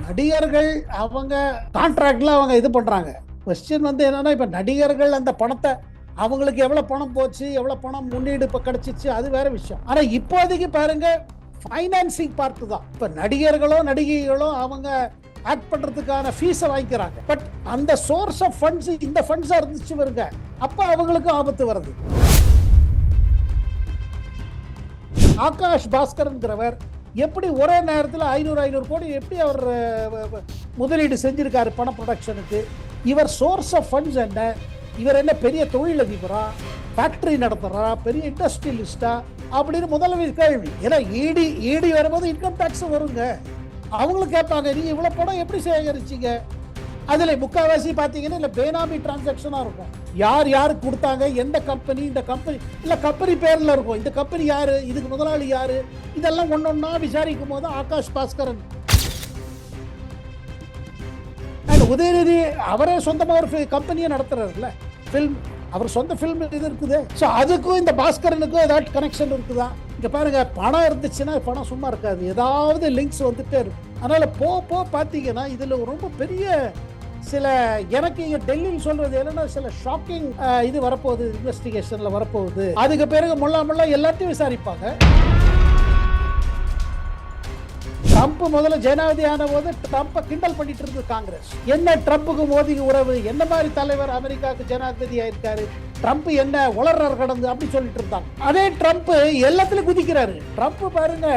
நடிகர்கள் அவங்க கான்ட்ராக்ட்ல அவங்க இது பண்றாங்க. கொஸ்டின் வந்து என்னன்னா, இப்ப நடிகர்கள் அந்த பணத்தை அவங்களுக்கு எவ்வளவு பணம் போச்சு, எவ்வளவு பணம் முன்னீடு இப்ப கிடைச்சிச்சு, அது வேற விஷயம். ஆனா இப்போதைக்கு பாருங்க, ஃபைனான்சிங் பார்ட் தான். இப்ப நடிகர்களோ நடிகைகளோ அவங்க ஆக்ட் பண்றதுக்கான ஃபீஸை வாங்கிக்கிறாங்க. பட் அந்த சோர்ஸ் ஆஃப் ஃபண்ட்ஸ் இந்த ஃபண்ட்ஸா இருந்துச்சு வருங்க, அப்ப அவங்களுக்கு ஆபத்து வருது. ஆகாஷ் பாஸ்கர்ங்கிறவர் எப்படி ஒரே நேரத்தில் 500 கோடி எப்படி அவர் முதலீடு செஞ்சிருக்காரு பண ப்ரொடக்ஷனுக்கு? இவர் சோர்ஸ் ஆஃப் ஃபண்ட்ஸ் என்ன? இவர் என்ன பெரிய தொழிலதிபரா, ஃபேக்டரி நடத்துறா, பெரிய இண்டஸ்ட்ரியலிஸ்டா அப்படின்னு முதல்ல கேள்வி. ஏன்னா ஈடி வரும்போது இன்கம் டேக்ஸ் வருங்க. அவங்களும் கேட்பாங்க, நீங்க இவ்வளவு பணம் எப்படி சேகரிச்சீங்க? அதுல முக்கால்வாசி பாத்தீங்கன்னா இல்ல பேனாமி டிரான்சாக்ஷனா இருக்கும். யார் யாருக்கு கொடுத்தாங்க, எந்த கம்பெனி, இந்த கம்பெனி இல்ல கம்பெனி பேர்ல இருக்கும், இந்த கம்பெனி யாரு, இதுக்கு முதலாளி யாரு, இதெல்லாம் ஒன்னொன்னா விசாரிக்கும் போது ஆகாஷ் பாஸ்கரன் உதயநிதி அவரே சொந்தமா ஒரு கம்பெனியை நடத்துறாருல்ல, பிலிம், அவர் சொந்த பிலிம் இது இருக்குது. ஸோ அதுக்கும் இந்த பாஸ்கரனுக்கும் ஏதாவது கனெக்ஷன் இருக்குதா? இங்க பாருங்க, பணம் இருந்துச்சுன்னா பணம் சும்மா இருக்காது, ஏதாவது லிங்க்ஸ் வந்துட்டே இருக்கும். அதனால போ பாத்தீங்கன்னா இதுல ரொம்ப பெரிய சில, எனக்கு இங்க டெல்லியில் சொல்றது என்னன்னா, சில ஷாக்கிங் இது வரப்போகுது, இன்வெஸ்டிகேஷன்ல வரப்போகுது. அதுக்கு பிறகு முள்ள எல்லாத்தையும் விசாரிப்பாங்க. ட்ரம்ப் முதல்ல ஜனாதிபதி ஆன போது ட்ரம்ப்பை கிண்டல் பண்ணிட்டு இருந்தது காங்கிரஸ். என்ன ட்ரம்ப்புக்கு மோதிக்கு உறவு, என்ன மாதிரி தலைவர் அமெரிக்காவுக்கு ஜனாதிபதி ஆயிருக்காரு, ட்ரம்ப் என்ன உளறார் கடந்து அப்படி சொல்லிட்டு இருந்தாங்க. அதே ட்ரம்ப் எல்லாத்துலயும் குதிக்கிறாரு. ட்ரம்ப் பாருங்க,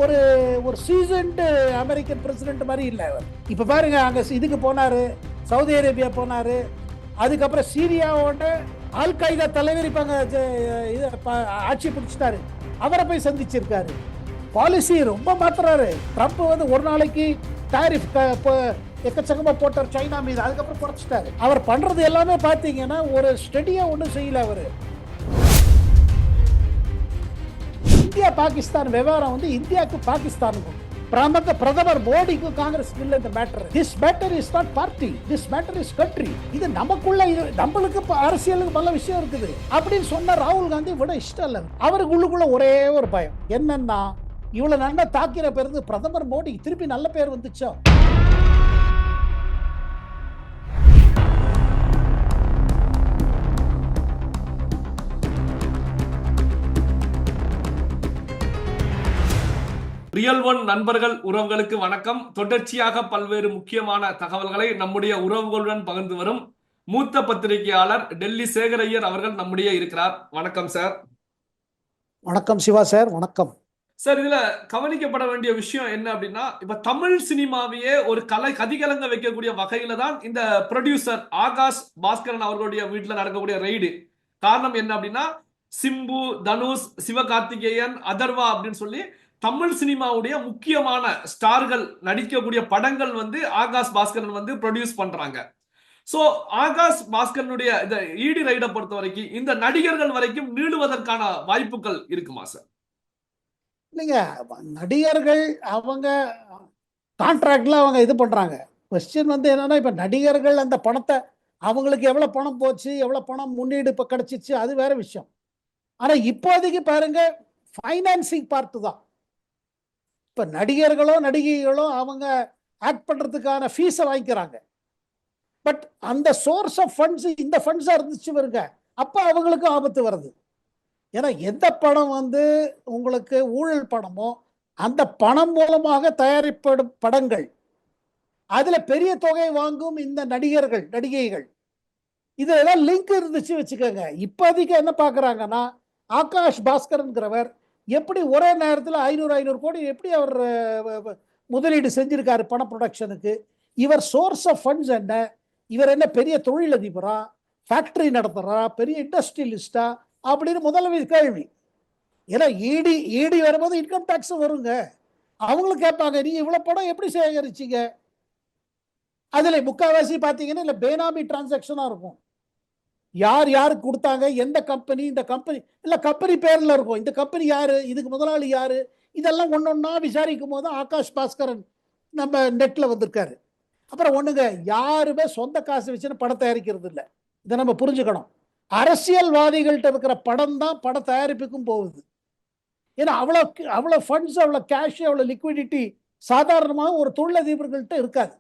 ஒரு ஒரு சீசன்டு அமெரிக்கன் பிரசிடென்ட் மாதிரி இல்லை அவர். இப்ப பாருங்க, அங்க இதுக்கு போனாரு, சவுதி அரேபியா போனாரு, அதுக்கப்புறம் சீரியாவோட அல் காய்தா தலைவர் இப்ப ஆட்சி பிடிச்சிட்டாரு, அவரை போய் சந்திச்சிருக்காரு. பாலிசி ரொம்ப மாத்துறாரு. ட்ரம்ப் வந்து ஒரு நாளைக்கு டாரிஃப் எக்கச்சக்கமா போட்டார் சைனா மீது, அதுக்கப்புறம் குறைச்சிட்டாரு. அவர் பண்றது எல்லாமே பாத்தீங்கன்னா ஒரு ஸ்டெடியா ஒன்றும் செய்யல அவரு. இந்தியா பாகிஸ்தான் விவகாரம் வந்து இந்தியாவுக்கு பாகிஸ்தானுக்கும் பிரதமர் மோடிக்கும் காங்கிரஸ் இல்ல இந்த matter. This matter is not party, this matter is country. இது நமக்குள்ள, நம்மளுக்கு அரசியலுக்கு நல்ல விஷயம் இருக்குது அப்படின்னு சொன்ன ராகுல் காந்தி விட இஷ்டம் இல்லை. அவருக்கு உள்ளுக்குள்ள ஒரே ஒரு பயம் என்னன்னா, இவ்வளவு நல்லா தாக்கிற பிறகு பிரதமர் மோடிக்கு திருப்பி நல்ல பேர் வந்துச்சோ. ரியல் ஒன் நண்பர்கள் உறவுகளுக்கு வணக்கம். தொடர்ச்சியாக பல்வேறு முக்கியமான தகவல்களை நம்முடைய உறவுகளுடன் பகிர்ந்து வரும் மூத்த பத்திரிகையாளர் டெல்லி சேகரையர் அவர்கள் நம்முடைய இருக்கிறார். வணக்கம் சார். வணக்கம் சிவா சார். வணக்கம் சார். இதுல கவனிக்கப்பட வேண்டிய விஷயம் என்ன அப்படின்னா, இப்ப தமிழ் சினிமாவையே ஒரு கதிகலங்க வைக்கக்கூடிய வகையில தான் இந்த ப்ரொடியூசர் ஆகாஷ் பாஸ்கரன் அவர்களுடைய வீட்டுல நடக்கக்கூடிய ரெய்டு. காரணம் என்ன அப்படின்னா, சிம்பு, தனுஷ், சிவகார்த்திகேயன், அதர்வா அப்படின்னு சொல்லி தமிழ் சினிமாவுடைய முக்கியமான ஸ்டார்கள் நடிக்கக்கூடிய படங்கள் வந்து ஆகாஷ் பாஸ்கரன் வந்து ப்ரொடியூஸ் பண்றாங்க. சோ ஆகாஷ் பாஸ்கரனுடைய இந்த ஈடி ரைடை பொறுத்த வரைக்கும் இந்த நடிகர்கள் வரைக்கும் நீளுவதற்கான வாய்ப்புகள் இருக்குமா சார்? இல்லைங்க, நடிகர்கள் அவங்க கான்ட்ராக்ட்ல அவங்க இது பண்றாங்க. கொஸ்டின் வந்து என்னன்னா, இப்ப நடிகர்கள் அந்த பணத்தை அவங்களுக்கு எவ்வளவு பணம் போச்சு, எவ்வளவு பணம் முன்னீடு இப்ப கிடைச்சிச்சு, அது வேற விஷயம். ஆனா இப்போதைக்கு பாருங்க, ஃபைனான்சிங் பார்ட் தான். இப்ப நடிகர்களோ நடிகைகளோ அவங்க ஆக்ட் பண்றதுக்கான ஃபீஸை வாங்கிக்கிறாங்க. பட் அந்த சோர்ஸ் ஆஃப் ஃபண்ட்ஸ் இந்த ஃபண்ட்ஸா இருந்துச்சு வருங்க, அப்ப அவங்களுக்கு ஆபத்து வருது. ஏன்னா எந்த பணம் வந்து உங்களுக்கு ஊழல் பணமோ, அந்த பணம் மூலமாக தயாரிப்படும் படங்கள், அதுல பெரிய தொகை வாங்கும் இந்த நடிகர்கள் நடிகைகள், இதெல்லாம் லிங்க் இருந்துச்சு வச்சுக்கோங்க. இப்போதைக்கு என்ன பாக்குறாங்கன்னா, ஆகாஷ் பாஸ்கர்ங்கிறவர் எப்படி ஒரே நேரத்தில் 500 கோடி எப்படி அவர் முதலீடு செஞ்சிருக்காரு பண ப்ரொடக்ஷனுக்கு? இவர் சோர்ஸ் ஆஃப் ஃபண்ட்ஸ் என்ன? இவர் என்ன பெரிய தொழிலதிபரா, ஃபேக்டரி நடத்துறா, பெரிய இண்டஸ்ட்ரியலிஸ்டா அப்படின்னு முதல்ல கேள்வி. ஏன்னா ஈடி வரும்போது இன்கம் டேக்ஸ் வருங்க. அவங்களும் கேட்பாங்க, நீங்க இவ்வளவு பணம் எப்படி சேகரிச்சீங்க? அதுல முக்கால்வாசி பாத்தீங்கன்னா இல்ல பேனாமி டிரான்சாக்ஷனா இருக்கும். யார் யாருக்கு கொடுத்தாங்க, எந்த கம்பெனி, இந்த கம்பெனி இல்ல கம்பெனி பேர்ல இருக்கும், இந்த கம்பெனி யாரு, இதுக்கு முதலாளி யாரு, இதெல்லாம் ஒன்னொன்னா விசாரிக்கும் போது ஆகாஷ் பாஸ்கரன் நம்ம நெட்ல வந்திருக்காரு. அப்புறம் ஒண்ணுங்க, யாருமே சொந்த காசு வச்சுன்னு படம் தயாரிக்கிறது இல்லை. இதை நம்ம புரிஞ்சுக்கணும். அரசியல்வாதிகள்கிட்ட இருக்கிற படம் தான் பட தயாரிப்புக்கும் போகுது. ஏன்னா அவ்வளவு ஃபண்ட்ஸ், அவ்வளவு கேஷ், அவ்வளவு லிக்விடிட்டி சாதாரணமாக ஒரு தொழிலதிபர்கள்ட்ட இருக்காது.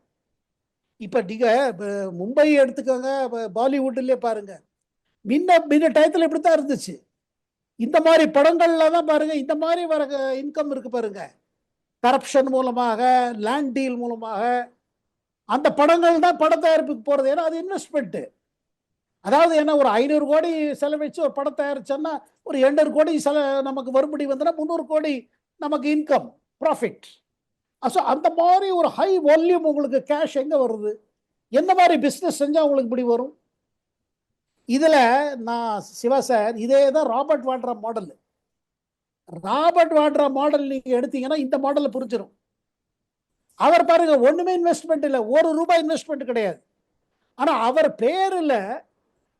இப்ப நீங்க மும்பை எடுத்துக்கோங்க, பாலிவுட்லயே பாருங்க, முன்ன டயத்துல இப்படித்தான் இருந்துச்சு. இந்த மாதிரி படங்கள்ல தான் பாருங்க இந்த மாதிரி வர இன்கம் இருக்கு பாருங்க. கரப்ஷன் மூலமாக, லேண்ட் டீல் மூலமாக அந்த படங்கள் தான் பட தயாரிப்புக்கு போறது. ஏன்னா அது இன்வெஸ்ட்மெண்ட். அதாவது என்ன, ஒரு 500 கோடி செலவழிச்சு ஒரு படம் தயாரிச்சோம்னா ஒரு 800 கோடி நமக்கு மறுபடி வந்தா 300 கோடி நமக்கு இன்கம், ப்ராஃபிட். அந்த மாதிரி ஒரு ஹை வால்யூம் உங்களுக்கு கேஷ் எங்க வருது? என்ன மாதிரி பிசினஸ் செஞ்சா உங்களுக்கு இப்படி வரும்? இதுல நான் சிவா சார், இதே தான் Robert Vadra model. Robert Vadra model நீங்க எடுத்தீங்கன்னா இந்த மாடலை புரிஞ்சிடும். அவர் பாருங்க, ஒண்ணுமே இன்வெஸ்ட்மெண்ட் இல்லை, ₹1 இன்வெஸ்ட்மெண்ட் கிடையாது. ஆனா அவர் பேருல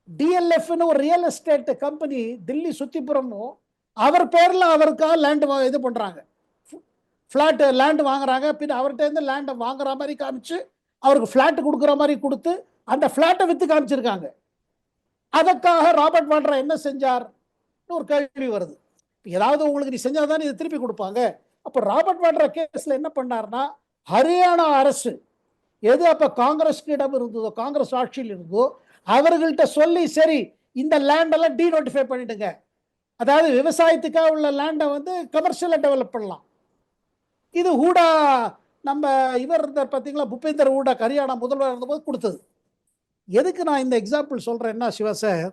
டிஎல்எஃப்னு ஒரு ரியல் எஸ்டேட் கம்பெனி தில்லி சுத்திப்புறமும் அவர் பேர்ல அவருக்காக லேண்ட் இது பண்றாங்க, ஃபிளாட் லேண்ட் வாங்குறாங்க. பின் அவர்கிட்ட இருந்து லேண்டை வாங்குற மாதிரி காமிச்சு அவருக்கு ஃபிளாட் கொடுக்குற மாதிரி கொடுத்து அந்த ஃபிளாட்டை வித்து காமிச்சிருக்காங்க. அதற்காக ராபர்ட் வாட்ரா என்ன செஞ்சார் ஒரு கேள்வி வருது. ஏதாவது உங்களுக்கு நீ செஞ்சாதான் இதை திருப்பி கொடுப்பாங்க. அப்ப ராபர்ட் வாட்ரா கேஸ்ல என்ன பண்ணார்னா, ஹரியானா அரசு எது அப்ப காங்கிரஸ்கிடம் இருந்ததோ, காங்கிரஸ் ஆட்சியில் இருந்தோ, அவர்கள்ட்ட சொல்லி சரி இந்த லேண்ட் எல்லாம் டீநோட்டிஃபை பண்ணிடுங்க, அதாவது விவசாயத்துக்காக உள்ள லேண்டை வந்து கமர்ஷியலா டெவலப் பண்ணலாம். இது ஹூடா நம்ம இவர் இருந்தார் பார்த்தீங்களா, பூபேந்தர் ஹூடா ஹரியானா முதல்வர் இருந்தபோது கொடுத்தது. எதுக்கு நான் இந்த எக்ஸாம்பிள் சொல்றேன்னா சிவா சார்,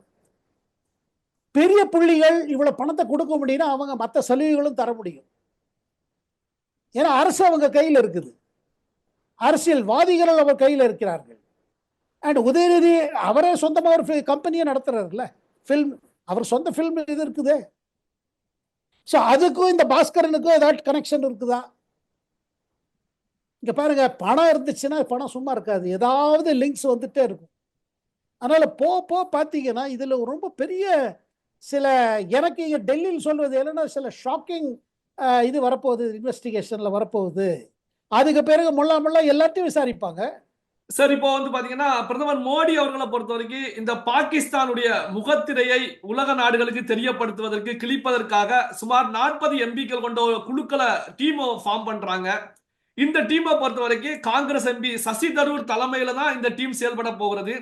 பெரிய புள்ளிகள் இவ்வளவு பணத்தை கொடுக்க முடியும்னா அவங்க மற்ற சலுகைகளும் தர முடியும். ஏன்னா அரசு அவங்க கையில் இருக்குது, அரசியல்வாதிகள் அவர் கையில் இருக்கிறார்கள். அண்ட் உதயநிதி அவரே சொந்தமாக ஒரு கம்பெனியை நடத்துறாருல்ல, ஃபில்ம், அவர் சொந்த ஃபில்ம் இது இருக்குது. ஸோ அதுக்கும் இந்த பாஸ்கரனுக்கும் ஏதாவது கனெக்ஷன் இருக்குதா? இங்க பாருங்க, பணம் இருந்துச்சுன்னா பணம் சும்மா இருக்காது, ஏதாவது லிங்க்ஸ் வந்துட்டே இருக்கும். அதனால போ பார்த்தீங்கன்னா இதுல ரொம்ப பெரிய சில, எனக்கு இங்க டெல்லியில் சொல்வது என்னன்னா, சில ஷாக்கிங் இது வரப்போகுது, இன்வெஸ்டிகேஷன்ல வரப்போகுது. அதுக்கு பிறகு முல்லா எல்லாத்தையும் விசாரிப்பாங்க. சார், இப்போ வந்து பாத்தீங்கன்னா பிரதமர் மோடி அவர்களை பொறுத்த வரைக்கும் இந்த பாகிஸ்தானுடைய முகத்திரையை உலக நாடுகளுக்கு தெரியப்படுத்துவதற்கு, கிழிப்பதற்காக சுமார் 40 எம்பிக்கள் கொண்ட ஒரு குழுக்களை டீம் ஃபார்ம் பண்றாங்க. இந்த டீமை பொறுத்த வரைக்கும் காங்கிரஸ் எம்பி சசி தரூர் தலைமையில தான் இந்த டீம் செயல்பட போகிறது.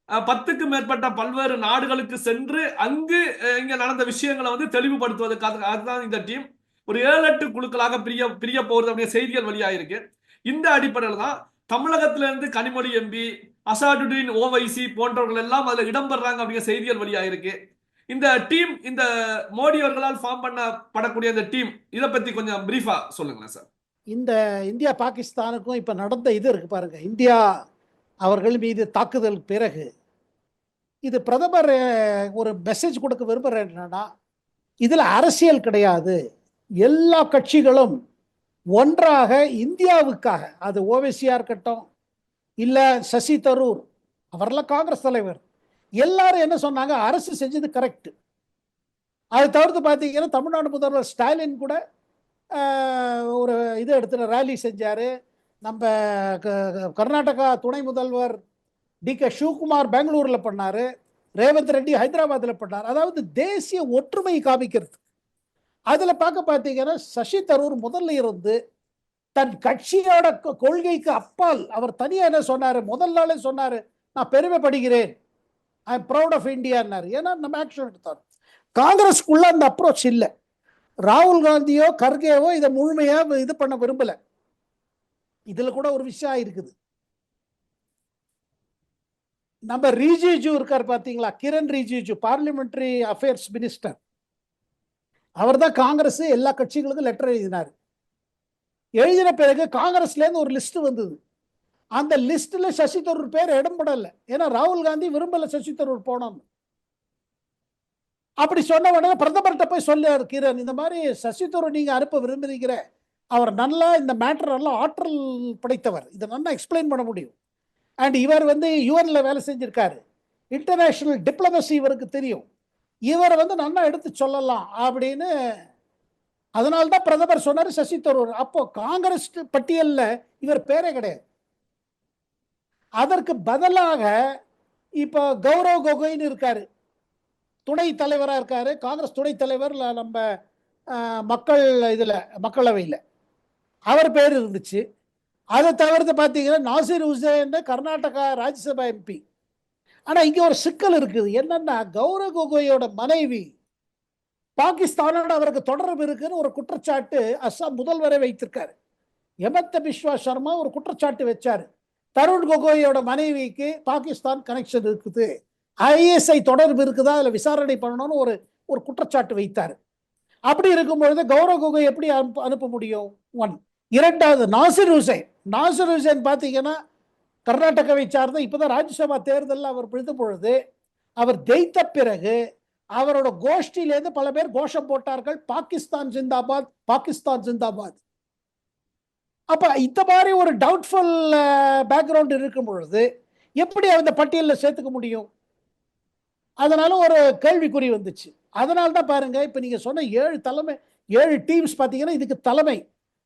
10க்கும் மேற்பட்ட பல்வேறு நாடுகளுக்கு சென்று அங்கு இங்க நடந்த விஷயங்களை வந்து தெளிவுபடுத்துவதற்காக அதுதான் இந்த டீம் ஒரு 7-8 குழுக்களாக பிரிய போகிறது அப்படிங்கிற செய்திகள் வெளியாயிருக்கு. இந்த அடிப்படையில் தான் தமிழகத்திலிருந்து கனிமொழி எம்பி, அசாடுதீன் ஓவைசி போன்றவர்கள் எல்லாம் அதுல இடம்பெறாங்க அப்படிங்கிற செய்திகள் வெளியாயிருக்கு. இந்த டீம், இந்த மோடி அவர்களால் ஃபார்ம் பண்ணப்படக்கூடிய இந்த டீம், இதை பத்தி கொஞ்சம் பிரீஃபா சொல்லுங்களேன் சார். இந்த இந்தியா பாகிஸ்தானுக்கும் இப்ப நடந்த இது இருக்கு பாருங்க, இந்தியா அவர்கள் மீது தாக்குதல் பிறகு இது பிரதமர் ஒரு மெசேஜ் கொடுக்க விரும்புகிறேன். என்னன்னா, இதுல அரசியல் கிடையாது, எல்லா கட்சிகளும் ஒன்றாக இந்தியாவுக்காக, அது ஓவைசியா இருக்கட்டும் இல்ல சசி தரூர், அவரெல்லாம் காங்கிரஸ் தலைவர், எல்லாரும் என்ன சொன்னாங்க, அரசு செஞ்சது கரெக்ட். அதை தவிர்த்து பார்த்தீங்கன்னா தமிழ்நாடு முதல்வர் ஸ்டாலின் கூட ஒரு இது எடுத்து ரேலி செஞ்சாரு. நம்ம கர்நாடகா துணை முதல்வர் டி.கே. சிவகுமார் பெங்களூர்ல பண்ணாரு, ரேவந்த் ரெட்டி ஹைதராபாத்ல பண்ணார். அதாவது தேசிய ஒற்றுமை காமிக்கிறது. அதுல பார்த்தீங்கன்னா சசி தரூர் முதல்ல இருந்து தன் கட்சியோட கொள்கைக்கு அப்பால் அவர் தனியா என்ன சொன்னாரு, முதல் நாளே சொன்னாரு, நான் பெருமைப்படுகிறேன், ஐ எம் ப்ரௌட் ஆஃப் இந்தியான்னாரு. ஏன்னா நம்ம ஆக்ஷன் எடுத்தார். காங்கிரஸ்க்குள்ள அந்த அப்ரோச் இல்லை. ராகுல் காந்தியோ கர்கேவோ இதை முழுமையா இது பண்ண விரும்பல. இதுல கூட ஒரு விஷயம் இருக்குது, நம்ம ரிஜிஜு இருக்கார் பாத்தீங்களா, Kiren Rijiju, parliamentary affairs minister, அவர் தான் காங்கிரஸ் எல்லா கட்சிகளுக்கும் லெட்டர் எழுதினார். எழுதின பிறகு காங்கிரஸ்ல இருந்து ஒரு லிஸ்ட் வந்தது. அந்த லிஸ்ட்ல சசி தரூர் பேர் இடம்படல. ஏன்னா ராகுல் காந்தி விரும்பல சசி தரூர் போனோம். அப்படி சொன்ன உடனே பிரதமர்கிட்ட போய் சொல்லியார் கிரண், இந்த மாதிரி சசி தரூர் நீங்க அனுப்ப விரும்புறீங்க, அவர் நல்லா இந்த மேட்டர் எல்லாம் ஆற்றல் படைத்தவர், இதை நல்லா எக்ஸ்பிளைன் பண்ண முடியும். அண்ட் இவர் வந்து யூஎன்ல வேலை செஞ்சிருக்காரு, இன்டர்நேஷனல் டிப்ளமசி இவருக்கு தெரியும், இவர் வந்து நல்லா எடுத்து சொல்லலாம் அப்படின்னு. அதனால்தான் பிரதமர் சொன்னாரு சசி தரூர். அப்போ காங்கிரஸ் பட்டியல்ல இவர் பேரே கிடையாது. அதற்கு பதிலாக இப்போ கௌரவ் கோகோய்னு இருக்காரு, துணை தலைவராக இருக்காரு, காங்கிரஸ் துணை தலைவர் நம்ம மக்கள் இதுல மக்களவையில். அவர் பேர் இருந்துச்சு. அதை தவிர்த்து பார்த்தீங்கன்னா நாசிர் ஹுசேன் கர்நாடகா ராஜ்யசபா எம்பி. ஆனா இங்க ஒரு சிக்கல் இருக்குது. என்னன்னா கௌரவ் கோகோயோட மனைவி பாகிஸ்தானோட அவருக்கு தொடர்பு இருக்குன்னு ஒரு குற்றச்சாட்டு அஸ்ஸாம் முதல்வரை வைத்திருக்காரு. ஹெமந்த பிஸ்வா சர்மா ஒரு குற்றச்சாட்டு வச்சாரு. தருண் கோகோயோட மனைவிக்கு பாகிஸ்தான் கனெக்ஷன் இருக்குது, ஐஎஸ்ஐ தொடர்பு இருக்குதா, அதுல விசாரணை பண்ணணும்னு ஒரு ஒரு குற்றச்சாட்டு வைத்தார். அப்படி இருக்கும்பொழுது கௌரவ் கோகோய் எப்படி அனுப்ப முடியும்? ஒன். இரண்டாவது நாசிர் ஹுசேன் பார்த்தீங்கன்னா கர்நாடகாவை சார்ந்த இப்பதான் ராஜ்யசபா தேர்தலில் அவர் பிடித்த பொழுது அவர் ஜெயித்த பிறகு அவரோட கோஷ்டியிலேருந்து பல பேர் கோஷம் போட்டார்கள், பாகிஸ்தான் ஜிந்தாபாத், பாகிஸ்தான் ஜிந்தாபாத். அப்ப இந்த மாதிரி ஒரு டவுட்ஃபுல் பேக்ரவுண்ட் இருக்கும் பொழுது எப்படி அந்த பட்டியலில் சேர்த்துக்க முடியும்? அதனால ஒரு கேள்விக்குறி வந்துச்சு. அதனால தான் பாருங்க, இப்ப நீங்க சொன்ன 7 டீம்ஸ் பார்த்தீங்கன்னா இதுக்கு தலைமை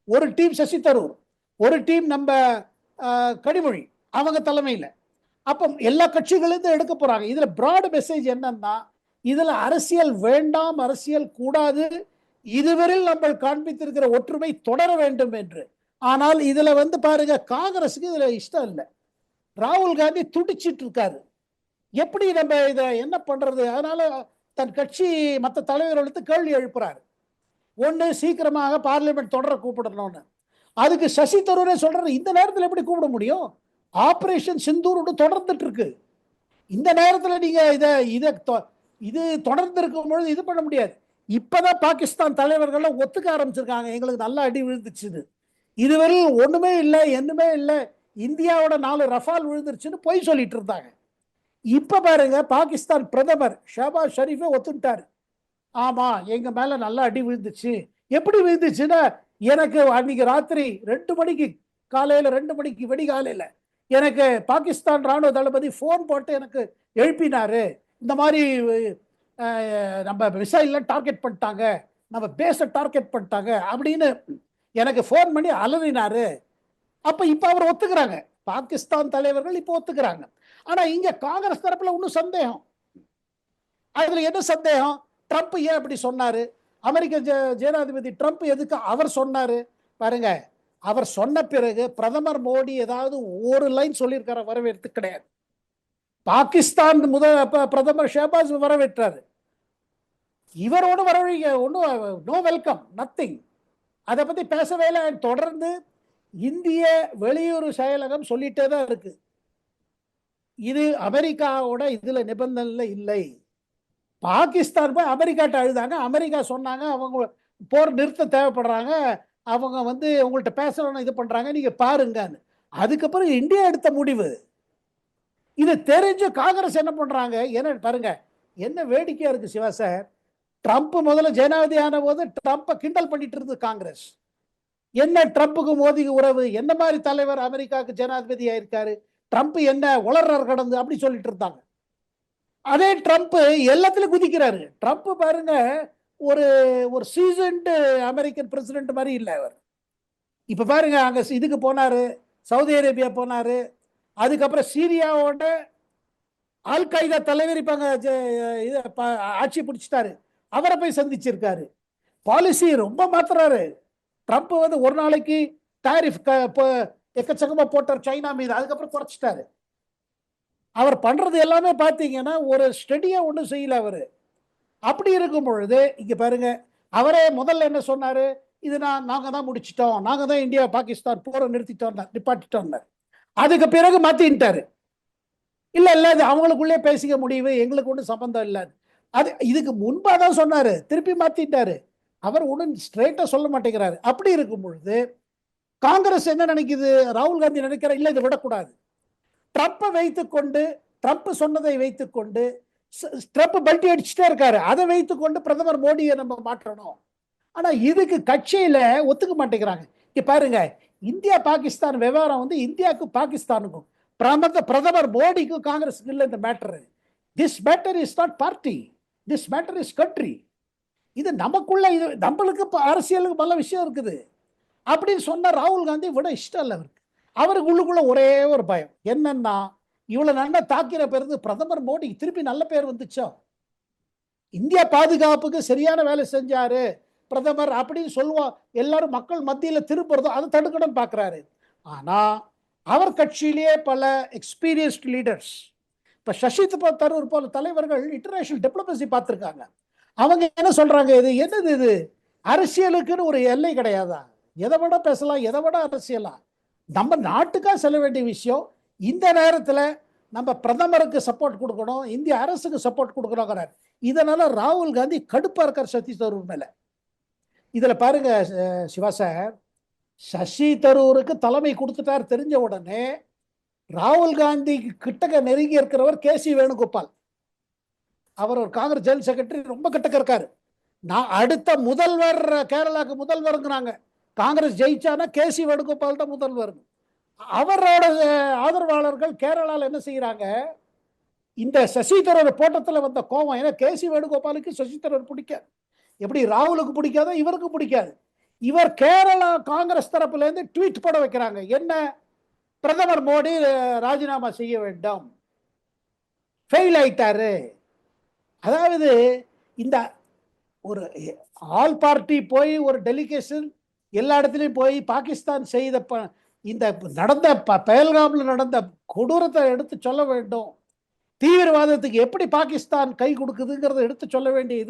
ஒரு டீம் சசி தரூர், ஒரு டீம் நம்ம கனிமொழி அவங்க தலைமையில். அப்போ எல்லா கட்சிகளிலிருந்து எடுக்க போறாங்க. இதுல பிராட் மெசேஜ் என்னன்னா, இதுல அரசியல் வேண்டாம், அரசியல் கூடாது, இதுவரையில் நம்ம காண்பித்திருக்கிற ஒற்றுமை தொடர வேண்டும் என்று. ஆனால் இதுல பாருங்க, காங்கிரஸுக்கு இதுல இஷ்டம் இல்லை. ராகுல் காந்தி துடிச்சிட்டு இருக்காரு, எப்படி நம்ம இதை என்ன பண்றது? அதனால தன் கட்சி மற்ற தலைவர்களுக்கு கேள்வி எழுப்புறாரு. ஒன்று, சீக்கிரமாக பார்லிமெண்ட் தொடர கூப்பிடணும்னு. அதுக்கு சசி தரூரே சொல்றாரு, இந்த நேரத்தில் எப்படி கூப்பிட முடியும்? ஆபரேஷன் சிந்தூர் தொடர்ந்துட்டு இருக்கு. இந்த நேரத்தில் நீங்க இது தொடர்ந்து இருக்கும் பொழுது இது பண்ண முடியாது. இப்பதான் பாகிஸ்தான் தலைவர்கள் ஒத்துக்க ஆரம்பிச்சிருக்காங்க, எங்களுக்கு நல்ல அடி விழுந்துச்சு, இதுவரையில் ஒண்ணுமே இல்லை, என்னமே இல்லை, இந்தியாவோட 4 ரஃபால் விழுந்துருச்சுன்னு பொய் சொல்லிட்டு இருந்தாங்க. இப்ப பாருங்க, பாகிஸ்தான் பிரதமர் ஷஹபாஸ் ஷரீஃபே ஒத்துட்டாரு, ஆமா எங்க மேல நல்லா அடி விழுந்துச்சு. எப்படி விழுந்துச்சுன்னா, எனக்கு அன்னைக்கு ராத்திரி 2 மணிக்கு காலையில 2 மணிக்கு வெடிகாலையில எனக்கு பாகிஸ்தான் ராணுவ தளபதி போன் போட்டு எனக்கு எழுப்பினாரு, இந்த மாதிரி நம்ம மிசைல்ல டார்கெட் பண்ணிட்டாங்க, நம்ம பேஸ டார்கெட் பண்ணிட்டாங்க அப்படின்னு எனக்கு போன் பண்ணி அலறினாரு. அப்ப இப்ப அவர் ஒத்துக்கிறாங்க, பாகிஸ்தான் தலைவர்கள் இப்ப ஒத்துக்கிறாங்க. ஆனா இங்க காங்கிரஸ் தரப்புல இன்னும் சந்தேகம். அதுல என்ன சந்தேகம்? ட்ரம்ப் ஏன் அப்படி சொன்னாரு? அமெரிக்க ஜனாதிபதி ட்ரம்ப் எதுக்கு அவர் சொன்னாரு? பாருங்க, அவர் சொன்ன பிறகு பிரதமர் மோடி ஏதாவது ஒரு லைன் சொல்லியிருக்கார? வரவேற்று கிடையாது. பாகிஸ்தான் பிரதமர் ஷஹபாஸ் வரவேற்றாரு, இவரோடு வரவழைக்க ஒன்றும் நோ வெல்கம், நத்திங். அதை பத்தி பேசவே இல்லை. தொடர்ந்து இந்திய வெளியுறவு செயலகம் சொல்லிட்டே தான் இருக்கு, இது அமெரிக்காவோட இதுல நிபந்தனை இல்லை. பாகிஸ்தான் போய் அமெரிக்காட்ட அழுதாங்க, அமெரிக்கா சொன்னாங்க அவங்க போர் நிறுத்த தேவைப்படுறாங்க, அவங்க உங்கள்கிட்ட பேசணும்னு இது பண்றாங்க, நீங்க பாருங்கன்னு. அதுக்கப்புறம் இந்தியா எடுத்த முடிவு. இது தெரிஞ்சு காங்கிரஸ் என்ன பண்றாங்க? என்ன பாருங்க, என்ன வேடிக்கையா இருக்கு சிவா சார். ட்ரம்ப் முதல்ல ஜனாதிபதி ஆன போது ட்ரம்ப்பை கிண்டல் பண்ணிட்டு இருந்தது காங்கிரஸ். என்ன ட்ரம்ப்புக்கு மோதிக்கு உறவு, என்ன மாதிரி தலைவர் அமெரிக்காவுக்கு ஜனாதிபதி ஆயிருக்காரு, ட்ரம்ப் என்ன உளறார் கடந்து அப்படி சொல்லிட்டு இருந்தாங்க. அதே ட்ரம்ப் எல்லாத்திலும் குதிக்கிறாரு. ட்ரம்ப் பாருங்க, ஒரு ஒரு சீசன்டு அமெரிக்கன் பிரசிடென்ட் மாதிரி இல்லை அவர். இப்ப பாருங்க, அங்க இதுக்கு போனாரு, சவுதி அரேபியா போனாரு, அதுக்கப்புறம் சீரியாவோட அல் qaeda தலைவர் இப்ப ஆட்சி பிடிச்சிட்டாரு, அவரை போய் சந்திச்சிருக்காரு. பாலிசி ரொம்ப மாத்துறாரு ட்ரம்ப். ஒரு நாளைக்கு டாரிஃப் எக்கச்சக்கமா போட்டார் சைனா மீது, அதுக்கப்புறம் குறைச்சிட்டாரு. அவர் பண்றது எல்லாமே பார்த்தீங்கன்னா ஒரு ஸ்டடியா ஒன்றும் செய்யல அவரு. அப்படி இருக்கும் பொழுது இங்க பாருங்க, அவரே முதல்ல என்ன சொன்னாரு, இது நாங்க தான் முடிச்சிட்டோம், நாங்க தான் இந்தியா பாகிஸ்தான் போரை நிப்பாட்டிட்டோம். அதுக்கு பிறகு மாத்திட்டாரு, இல்ல இல்ல இது அவங்களுக்குள்ளே பேசிக்க முடிவு, எங்களுக்கு ஒன்றும் சம்பந்தம் இல்லை. அது இதுக்கு முன்பா தான் சொன்னாரு, திருப்பி மாத்திட்டாரு. அவர் ஒன்றும் ஸ்ட்ரெயிட்டா சொல்ல மாட்டேங்கிறாரு. அப்படி இருக்கும் பொழுது காங்கிரஸ் என்ன நினைக்குது, ராகுல் காந்தி நினைக்கிற இல்ல இதை விடக்கூடாது, ட்ரம்ப்பை வைத்துக்கொண்டு, ட்ரம்ப் சொன்னதை வைத்துக்கொண்டு ட்ரம்ப் பல்ட்டி அடிச்சுட்டே இருக்காரு, அதை வைத்துக்கொண்டு பிரதமர் மோடியை நம்ம மாற்றணும். ஆனா இதுக்கு கட்சியில ஒத்துக்க மாட்டேங்கிறாங்க. இங்க பாருங்க, இந்தியா பாகிஸ்தான் விவகாரம் இந்தியாவுக்கும் பாகிஸ்தானுக்கும் பிரதமர் மோடிக்கும் காங்கிரஸுக்கு இல்லை இந்த matter. This matter is not party, this matter is country. இது நமக்குள்ள, இது நம்மளுக்கு அரசியலுக்கு பல விஷயம் இருக்குது அப்படின்னு சொன்ன ராகுல் காந்தி விட இஷ்டம் இல்லை அவருக்கு. அவருக்கு உள்ளுக்குள்ள ஒரே ஒரு பயம் என்னன்னா, இவ்வளவு நல்லா தாக்கிற பிறகு பிரதமர் மோடி திருப்பி நல்ல பேர் வந்துச்சோ, இந்தியா பாதுகாப்புக்கு சரியான வேலை செஞ்சாரு, பிரதமர் அப்படின்னு சொல்லுவோம், எல்லாரும் மக்கள் மத்தியில திரும்புறதும் அதை தடுக்கணும்னு பார்க்குறாரு. ஆனா அவர் கட்சியிலேயே பல எக்ஸ்பீரியன்ஸ்ட் லீடர்ஸ், இப்ப சசி தரூர் போல தலைவர்கள் இன்டர்நேஷனல் டிப்ளமசி பார்த்திருக்காங்க. அவங்க என்ன சொல்றாங்க, இது என்னது, இது அரசியலுக்குன்னு ஒரு எல்லை கிடையாதா? எதை விட பேசலாம், எதை விட அரசியலா? நம்ம நாட்டுக்காக செல்ல வேண்டிய விஷயம். இந்த நேரத்துல நம்ம பிரதமருக்கு சப்போர்ட் கொடுக்கணும், இந்திய அரசுக்கு சப்போர்ட் கொடுக்கணுங்கிறார். இதனால ராகுல் காந்தி கடுப்பா இருக்கார் சசி தரூர் மேல. இதுல பாருங்க சிவா சார், சசி தரூருக்கு தலைமை கொடுத்துட்டார் தெரிஞ்ச உடனே ராகுல் காந்தி கிட்டக்க நெருங்கி இருக்கிறவர் கேசி வேணுகோபால், அவர் ஒரு காங்கிரஸ் ஜெனரல் செக்ரட்டரி, ரொம்ப கிட்டக்க இருக்காரு. நான் அடுத்த முதல்வர் கேரளாக்கு முதல்வருங்கிறாங்க. காங்கிரஸ் ஜெயிச்சானா கேசி வேணுகோபால் தான் முதல்வர். அவரோட ஆதரவாளர்கள் கேரளாவில் என்ன செய்யறாங்க, இந்த சசி தரூர் போட்டத்தில் வந்த கோபம், ஏன்னா கேசி வேணுகோபாலுக்கு சசி தரூர் பிடிக்காது, எப்படி ராகுலுக்கு பிடிக்காதோ இவருக்கு பிடிக்காது. இவர் கேரளா காங்கிரஸ் தரப்புல இருந்து ட்வீட் போட வைக்கிறாங்க, என்ன பிரதமர் மோடி ராஜினாமா செய்ய வேண்டும், ஃபெயில் ஆயிட்டாரு. அதாவது இந்த ஒரு ஆல் பார்ட்டி போய் ஒரு டெலிகேஷன் எல்லா இடத்துலையும் போய் பாகிஸ்தான் செய்த இந்த நடந்த பஹல்காம்ல நடந்த கொடூரத்தை எடுத்து சொல்ல வேண்டும், தீவிரவாதத்துக்கு எப்படி பாகிஸ்தான் கை கொடுக்குதுங்கிறத எடுத்து சொல்ல வேண்டிய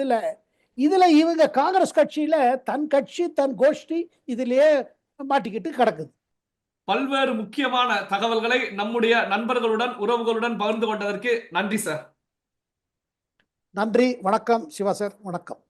இதுல இவங்க காங்கிரஸ் கட்சியில தன் கட்சி தன் கோஷ்டி இதுலயே மாட்டிக்கிட்டு கிடக்குது. பல்வேறு முக்கியமான தகவல்களை நம்முடைய நண்பர்களுடன் உறவுகளுடன் பகிர்ந்து கொண்டதற்கு நன்றி சார். நன்றி, வணக்கம் சிவா சார், வணக்கம்.